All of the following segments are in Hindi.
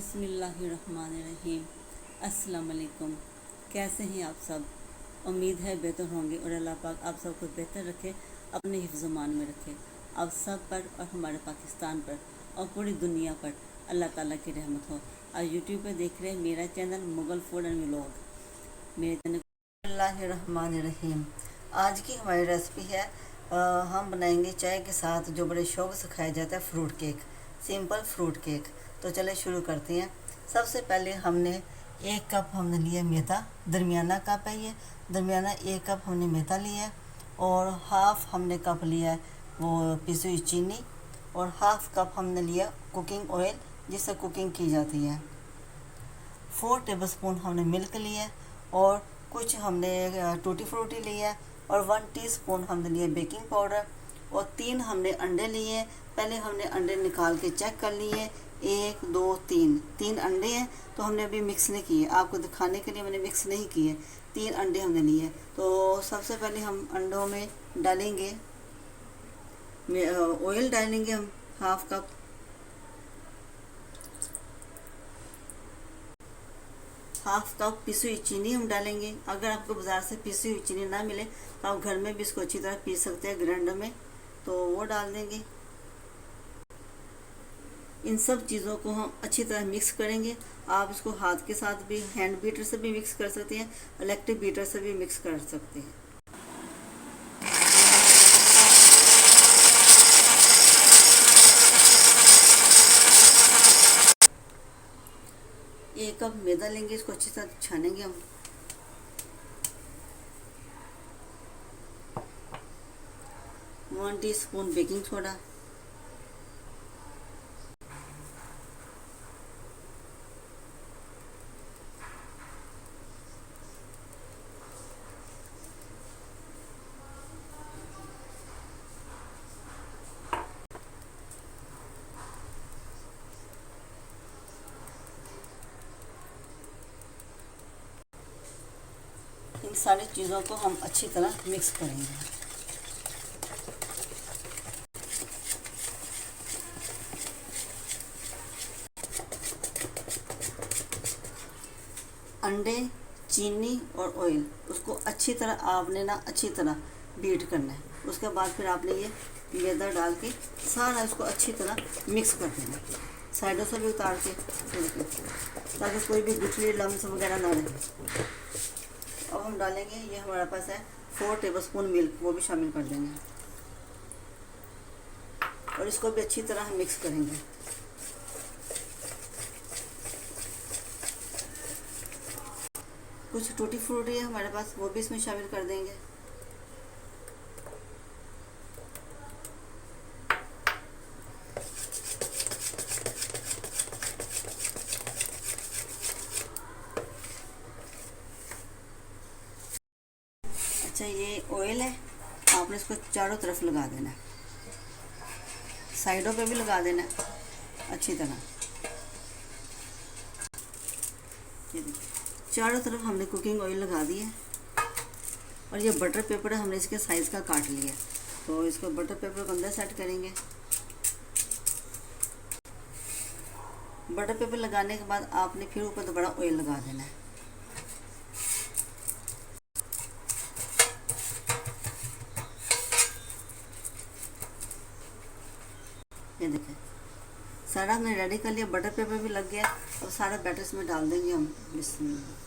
बिस्मिल्लाहिर्रहमानिर्रहीम। अस्सलाम वालेकुम। कैसे हैं आप सब? उम्मीद है बेहतर होंगे और अल्लाह पाक आप सबको बेहतर रखे, अपने हिफ्ज़-ओ-मान में रखे। आप सब पर और हमारे पाकिस्तान पर और पूरी दुनिया पर अल्लाह ताला की रहमत हो। आज यूट्यूब पर देख रहे हैं मेरा channel Mughal food and vlog. मेरे चैनल बिस्मिल्लाहिर्रहमानिर्रहीम। आज की हमारी रेसिपी है हम बनाएंगे चाय के साथ जो बड़े शौक़ से खाया जाता है fruit cake, simple fruit cake. तो चले शुरू करते हैं। सबसे पहले हमने 1 कप हमने लिया मैदा, दरमियाना कप है ये, दरमियाना 1 कप हमने मैदा लिया है और हाफ़ हमने कप लिया है वो पिसी हुई चीनी और हाफ़ कप हमने लिया कुकिंग ऑयल जिससे कुकिंग की जाती है। 4 टेबलस्पून हमने मिल्क लिया है और कुछ हमने टूटी फ्रूटी लिया है और 1 टीस्पून हमने लिया बेकिंग पाउडर और 3 हमने अंडे लिए। पहले हमने अंडे निकाल के चेक कर लिए, 1 2 3 अंडे हैं तो हमने अभी मिक्स नहीं किए, आपको दिखाने के लिए मैंने मिक्स नहीं किए। 3 अंडे हमने लिए। तो सबसे पहले हम अंडों में डालेंगे ऑयल डालेंगे हम हाफ़ कप, हाफ़ कप पिसी हुई चीनी हम डालेंगे। अगर आपको बाज़ार से पिसी हुई चीनी ना मिले तो आप घर में भी इसको अच्छी तरह पीस सकते हैं ग्राइंडर में, तो वो डाल देंगे। इन सब चीज़ों को हम अच्छी तरह मिक्स करेंगे। आप इसको हाथ के साथ भी, हैंड बीटर से भी मिक्स कर सकते हैं, इलेक्ट्रिक बीटर से भी मिक्स कर सकते हैं। एक कप मैदा लेंगे, इसको अच्छी तरह छानेंगे हम। वन टीस्पून बेकिंग सोडा, इन सारी चीज़ों को हम अच्छी तरह मिक्स करेंगे। अंडे, चीनी और ऑयल उसको अच्छी तरह आपने ना अच्छी तरह बीट करना है। उसके बाद फिर आपने ये मैदा डाल के सारा इसको अच्छी तरह मिक्स कर देना, साइडों से भी उतार के ताकि कोई भी गुठली लम्स वगैरह ना रहे। अब हम डालेंगे, ये हमारे पास है 4 टेबलस्पून मिल्क, वो भी शामिल कर देंगे और इसको भी अच्छी तरह हम मिक्स करेंगे। कुछ टूटी फ्रूटी है हमारे पास, वो भी इसमें शामिल कर देंगे। अच्छा, ये ऑयल है, आपने इसको चारों तरफ लगा देना है, साइडों पे भी लगा देना है अच्छी तरह। ये देखिए चारों तरफ हमने कुकिंग ऑयल लगा दिया है और ये बटर पेपर हमने इसके साइज़ का काट लिया, तो इसको बटर पेपर को अंदर सेट करेंगे। बटर पेपर लगाने के बाद आपने फिर ऊपर दोबारा ऑयल लगा देना है। ये देखिए सारा हमने रेडी कर लिया, बटर पेपर भी लग गया। अब सारा बैटर इसमें डाल देंगे हम। बिस्मिल्लाह।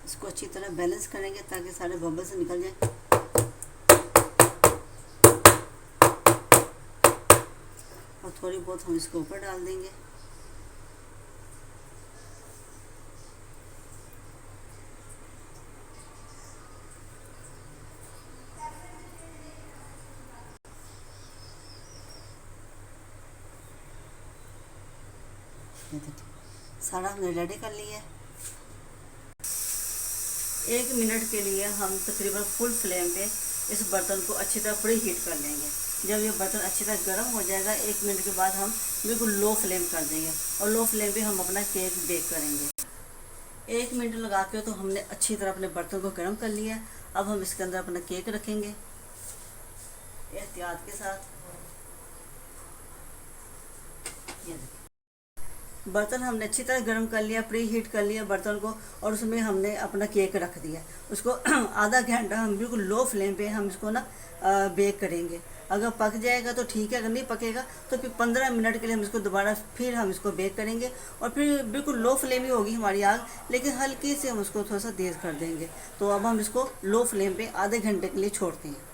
इसको अच्छी तरह बैलेंस करेंगे ताकि सारे बबल्स निकल जाए। और थोड़ी बहुत हम इसको ऊपर डाल देंगे। सारा हमने रेडी कर लिया है। 1 मिनट के लिए हम तकरीबन फुल फ्लेम पे इस बर्तन को अच्छी तरह प्री हीट कर लेंगे। जब ये बर्तन अच्छी तरह गर्म हो जाएगा 1 मिनट के बाद हम बिल्कुल लो फ्लेम कर देंगे और लो फ्लेम पे हम अपना केक बेक करेंगे। 1 मिनट लगा के तो हमने अच्छी तरह अपने बर्तन को गर्म कर लिया। अब हम इसके अंदर अपना केक रखेंगे एहतियात के साथ। ये देखिए, बर्तन हमने अच्छी तरह गर्म कर लिया, प्री हीट कर लिया बर्तन को, और उसमें हमने अपना केक रख दिया। उसको आधा घंटा हम बिल्कुल लो फ्लेम पे हम इसको ना बेक करेंगे। अगर पक जाएगा तो ठीक है, अगर नहीं पकेगा तो फिर 15 मिनट के लिए हम इसको दोबारा फिर हम इसको बेक करेंगे। और फिर बिल्कुल लो फ्लेम ही होगी हमारी आग, लेकिन हल्के से हम उसको थोड़ा सा तेज़ कर देंगे। तो अब हम इसको लो फ्लेम पे आधे घंटे के लिए छोड़ते हैं।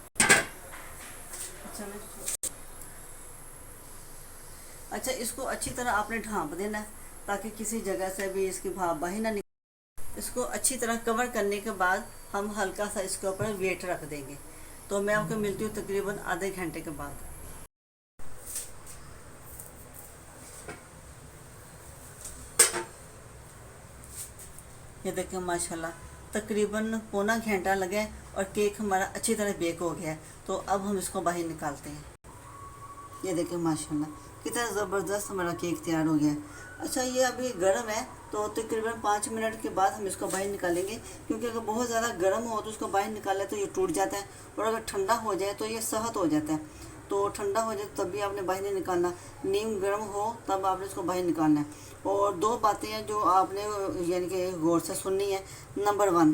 अच्छा, इसको अच्छी तरह आपने ढाँप देना है ताकि किसी जगह से भी इसकी भाप बाहर ना निकले। इसको अच्छी तरह कवर करने के बाद हम हल्का सा इसके ऊपर वेट रख देंगे। तो मैं आपको मिलती हूँ तकरीबन आधे घंटे के बाद। ये देखिए माशाल्लाह तकरीबन पौना घंटा लगा और केक हमारा अच्छी तरह बेक हो गया है। तो अब हम इसको बाहर निकालते हैं। ये देखिए माशाल्लाह कितना ज़बरदस्त हमारा केक तैयार हो गया है। अच्छा, ये अभी गर्म है तो तकरीबन 5 मिनट के बाद हम इसको बाहर निकालेंगे, क्योंकि अगर बहुत ज़्यादा गर्म हो तो उसको बाहर निकाले तो ये टूट जाता है, और अगर ठंडा हो जाए तो ये सख्त हो जाता है। तो ठंडा हो जाए तब भी आपने बाहर नहीं निकालना, नीम गर्म हो तब आपने इसको बाहर निकालना है। और 2 बातें हैं जो आपने यानी कि गौर से सुननी है। नंबर 1,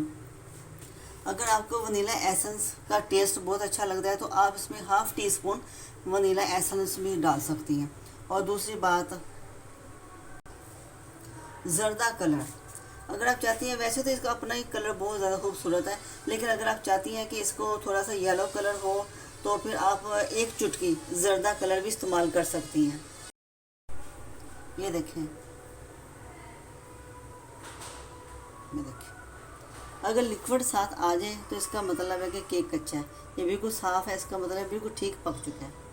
अगर आपको वनीला एसेंस का टेस्ट बहुत अच्छा लगता है तो आप इसमें ½ टी स्पून वनीला एसेंस भी डाल सकती हैं। और दूसरी बात, जर्दा कलर, अगर आप चाहती हैं, वैसे तो इसका अपना ही कलर बहुत ज़्यादा खूबसूरत है, लेकिन अगर आप चाहती हैं कि इसको थोड़ा सा येलो कलर हो तो फिर आप 1 चुटकी जर्दा कलर भी इस्तेमाल कर सकती हैं। ये देखें, ये देखिए, अगर लिक्विड साथ आ जाए तो इसका मतलब है कि केक कच्चा है। ये बिल्कुल साफ़ है, इसका मतलब है बिल्कुल ठीक पक चुका है।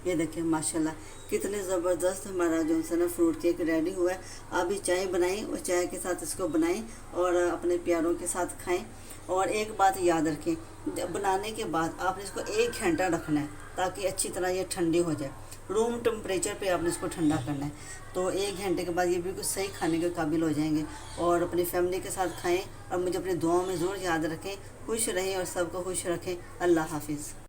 ये देखिए माशाल्लाह कितने ज़बरदस्त हमारा जो है ना फ्रूट केक रेडी हुआ है। आप भी चाय बनाएं और चाय के साथ इसको बनाएं और अपने प्यारों के साथ खाएं। और एक बात याद रखें, बनाने के बाद आपने इसको 1 घंटा रखना है ताकि अच्छी तरह ये ठंडी हो जाए। रूम टेम्परेचर पे आपने इसको ठंडा करना है। तो 1 घंटे के बाद ये बिल्कुल सही खाने के काबिल हो जाएंगे। और अपनी फैमिली के साथ खाएँ और मुझे अपनी दुआओं में ज़रूर याद रखें। खुश रहें और सबको खुश रखें। अल्लाह हाफिज़।